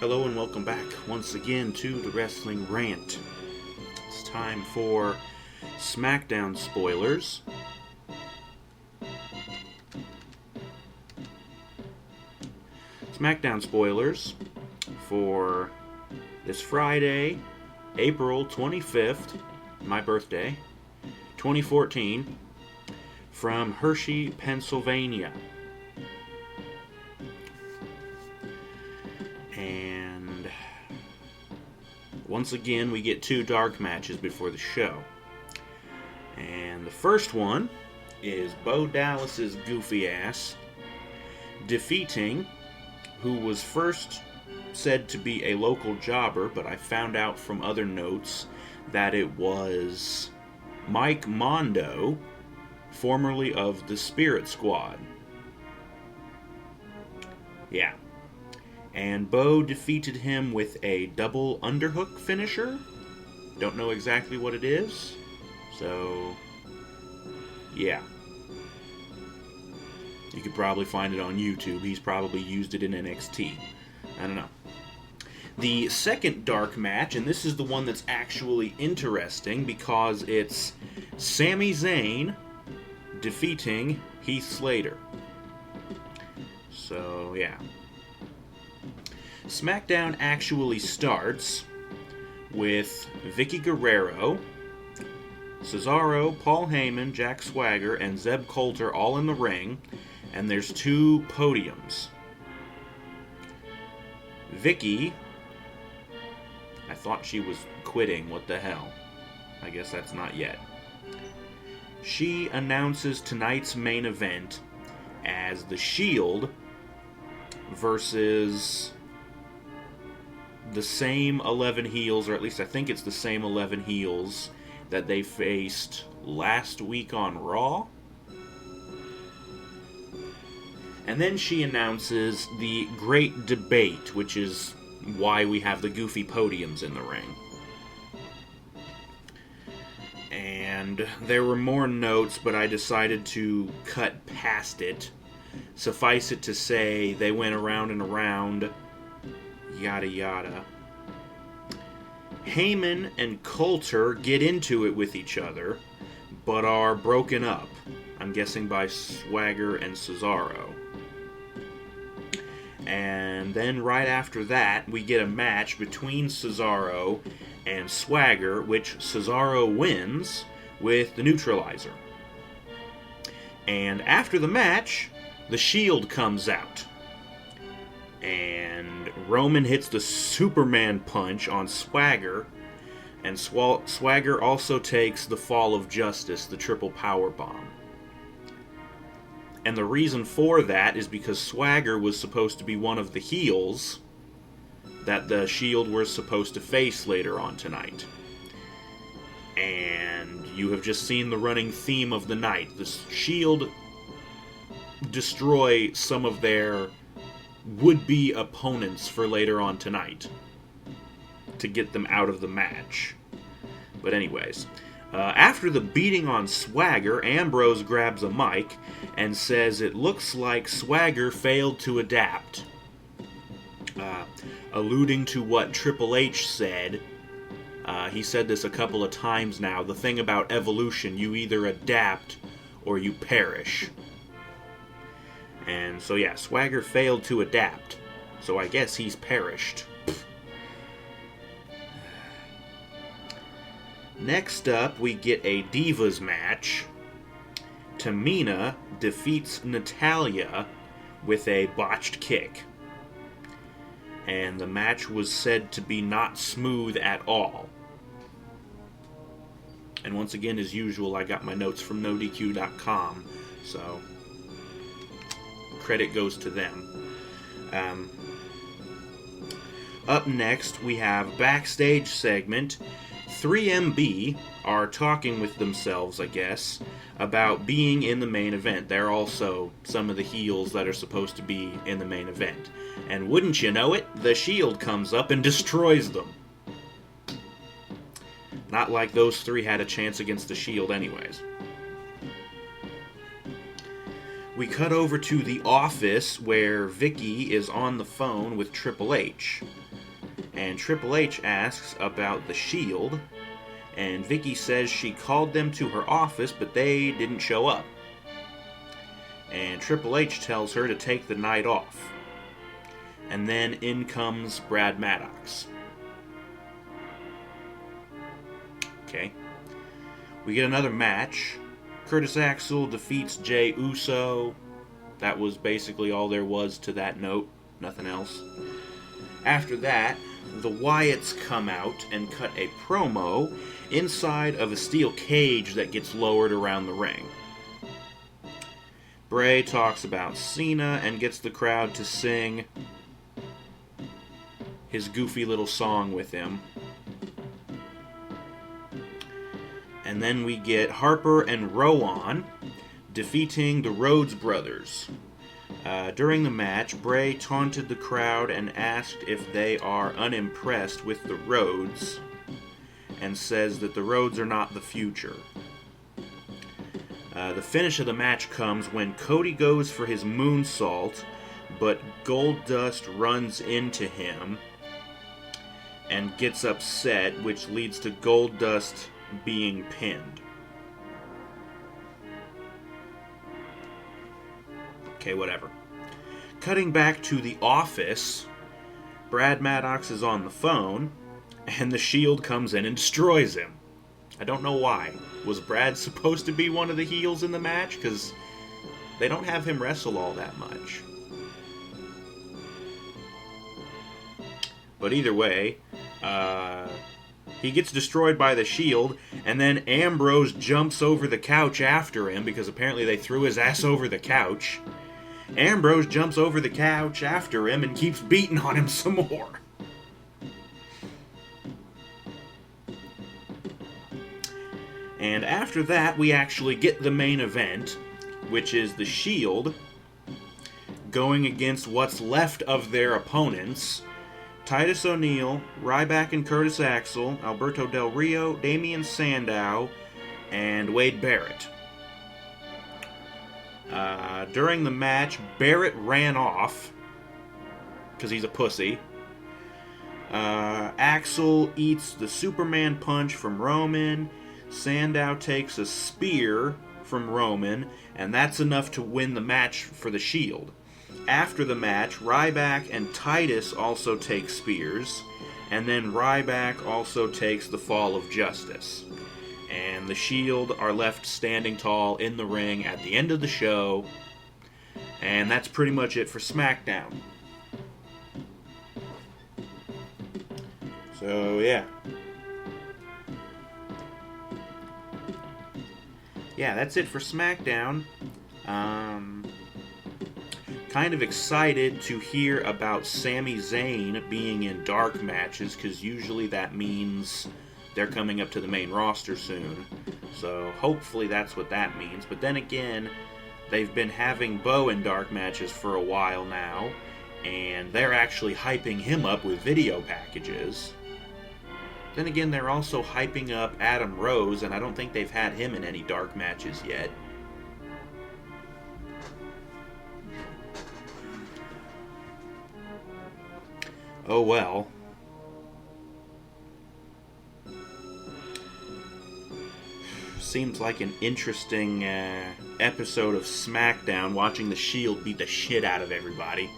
Hello and welcome back once again to the Wrestling Rant. It's time for SmackDown Spoilers. SmackDown Spoilers for this Friday, April 25th, my birthday, 2014, from Hershey, Pennsylvania. And once again, we get two dark matches before the show. And the first one is Bo Dallas's goofy ass defeating who was first said to be a local jobber, but I found out from other notes that it was Mike Mondo, formerly of the Spirit Squad. Yeah. And Bo defeated him with a double underhook finisher. Don't know exactly what it is. So, yeah. You could probably find it on YouTube. He's probably used it in NXT. I don't know. The second dark match, and this is the one that's actually interesting because it's Sami Zayn defeating Heath Slater. So, yeah. SmackDown actually starts with Vicky Guerrero, Cesaro, Paul Heyman, Jack Swagger, and Zeb Coulter all in the ring, and there's two podiums. Vicky, I thought she was quitting, what the hell? I guess that's not yet. She announces tonight's main event as The Shield versus the same 11 heels, or at least I think it's the same 11 heels that they faced last week on Raw. And then she announces the Great Debate, which is why we have the goofy podiums in the ring. And there were more notes, but I decided to cut past it. Suffice it to say, they went around and around, yada yada. Heyman and Coulter get into it with each other, but are broken up. I'm guessing by Swagger and Cesaro. And then right after that, we get a match between Cesaro and Swagger, which Cesaro wins with the neutralizer. And after the match, the Shield comes out. And Roman hits the Superman punch on Swagger, and Swagger also takes the Fall of Justice, the triple power bomb. And the reason for that is because Swagger was supposed to be one of the heels that the Shield were supposed to face later on tonight. And you have just seen the running theme of the night. The Shield destroy some of their would-be opponents for later on tonight to get them out of the match. But anyways, after the beating on Swagger, Ambrose grabs a mic and says it looks like Swagger failed to adapt, alluding to what Triple H said. He said this a couple of times now. The thing about evolution, you either adapt or you perish. And so yeah, Swagger failed to adapt. So I guess he's perished. Next up, we get a Divas match. Tamina defeats Natalya with a botched kick. And the match was said to be not smooth at all. And once again, as usual, I got my notes from NoDQ.com, so credit goes to them. Up next, we have backstage segment. 3MB are talking with themselves, I guess, about being in the main event. They're also some of the heels that are supposed to be in the main event. And wouldn't you know it, the Shield comes up and destroys them. Not like those three had a chance against the Shield anyways. We cut over to the office where Vicky is on the phone with Triple H. And Triple H asks about the Shield, and Vicky says she called them to her office, but they didn't show up. And Triple H tells her to take the night off. And then in comes Brad Maddox. Okay. We get another match. Curtis Axel defeats Jey Uso. That was basically all there was to that note. Nothing else. After that, the Wyatts come out and cut a promo inside of a steel cage that gets lowered around the ring. Bray talks about Cena and gets the crowd to sing his goofy little song with him. And then we get Harper and Rowan defeating the Rhodes brothers. During the match, Bray taunted the crowd and asked if they are unimpressed with the Rhodes, and says that the Rhodes are not the future. The finish of the match comes when Cody goes for his moonsault, but Goldust runs into him and gets upset, which leads to Goldust being pinned. Okay, whatever. Cutting back to the office, Brad Maddox is on the phone, and the Shield comes in and destroys him. I don't know why. Was Brad supposed to be one of the heels in the match? Because they don't have him wrestle all that much. But either way, he gets destroyed by the Shield, and then Ambrose jumps over the couch after him, because apparently they threw his ass over the couch. Ambrose jumps over the couch after him and keeps beating on him some more. And after that, we actually get the main event, which is the Shield going against what's left of their opponents: Titus O'Neil, Ryback and Curtis Axel, Alberto Del Rio, Damian Sandow, and Wade Barrett. During the match, Barrett ran off because he's a pussy. Axel eats the Superman punch from Roman. Sandow takes a spear from Roman, and that's enough to win the match for the Shield. After the match, Ryback and Titus also take spears, and then Ryback also takes the Fall of Justice. And the Shield are left standing tall in the ring at the end of the show, and that's pretty much it for SmackDown. So, yeah. Yeah, that's it for SmackDown. Kind of excited to hear about Sami Zayn being in dark matches, because usually that means they're coming up to the main roster soon. So hopefully that's what that means. But then again, they've been having Bo in dark matches for a while now, and they're actually hyping him up with video packages. Then again, they're also hyping up Adam Rose, and I don't think they've had him in any dark matches yet. Oh well. Seems like an interesting episode of SmackDown, watching the Shield beat the shit out of everybody.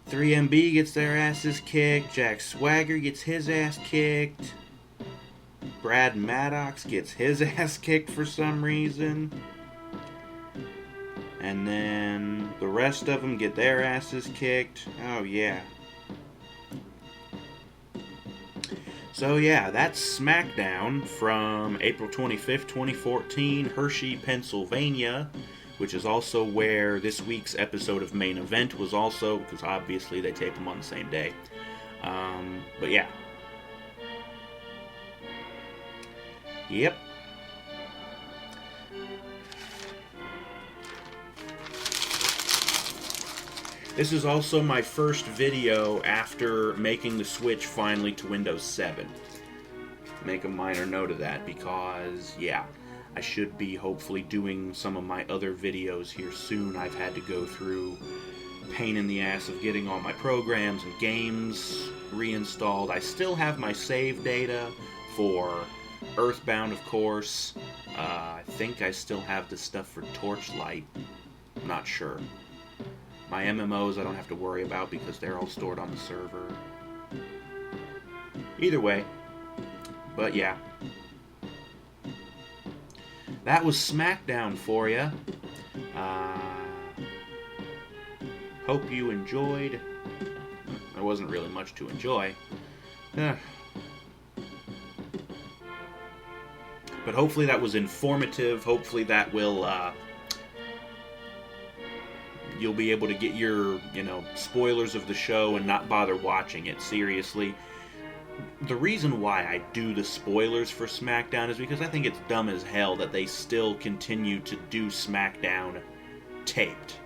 3MB gets their asses kicked. Jack Swagger gets his ass kicked. Brad Maddox gets his ass kicked for some reason. And then the rest of them get their asses kicked. Oh, yeah. So, yeah, that's SmackDown from April 25th, 2014, Hershey, Pennsylvania, which is also where this week's episode of Main Event was also, because obviously they tape them on the same day. But yeah. Yep. This is also my first video after making the switch finally to Windows 7. Make a minor note of that because, yeah, I should be hopefully doing some of my other videos here soon. I've had to go through pain in the ass of getting all my programs and games reinstalled. I still have my save data for Earthbound, of course. I think I still have the stuff for Torchlight. I'm not sure. My MMOs I don't have to worry about because they're all stored on the server. Either way. But yeah. That was SmackDown for you. Hope you enjoyed. There wasn't really much to enjoy. But hopefully that was informative. Hopefully that will, you'll be able to get your, spoilers of the show and not bother watching it. Seriously. The reason why I do the spoilers for SmackDown is because I think it's dumb as hell that they still continue to do SmackDown taped.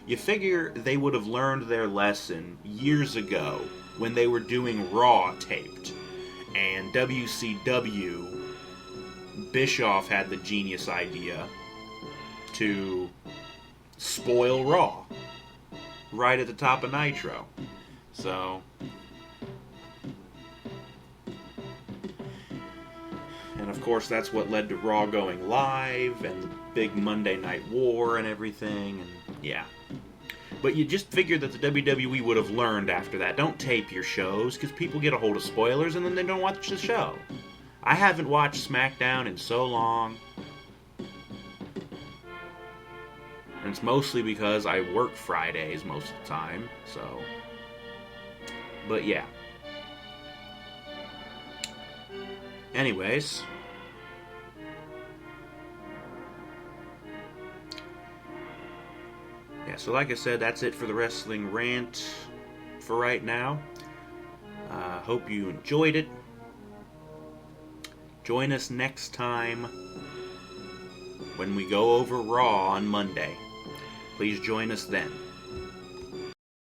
You figure they would have learned their lesson years ago when they were doing Raw taped. And WCW, Bischoff had the genius idea to spoil Raw right at the top of Nitro. So, and of course that's what led to Raw going live and the big Monday Night War and everything, and yeah. But you just figure that the WWE would have learned after that. Don't tape your shows, because people get a hold of spoilers and then they don't watch the show. I haven't watched SmackDown in so long. And it's mostly because I work Fridays most of the time, so. But yeah. Anyways. Yeah, so like I said, that's it for the Wrestling Rant for right now. Hope you enjoyed it. Join us next time when we go over Raw on Monday. Please join us then.